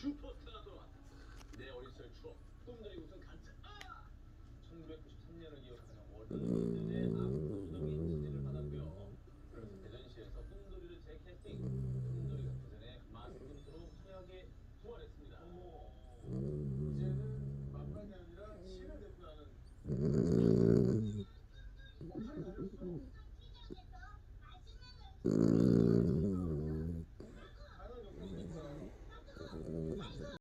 슈퍼스타가 돌아왔다. 내 어린 시절 추억, 꿈들이 웃은 간증. 1993년을 기억하는 월드컵의 압도적인 지지를 받았고요. 그러면서 대전시에서 꿈돌이를 재캐스팅, 꿈돌이가 대전의 마스코트로 소약에 부활했습니다. 이제는 막간이 아니라 신을 대표하는.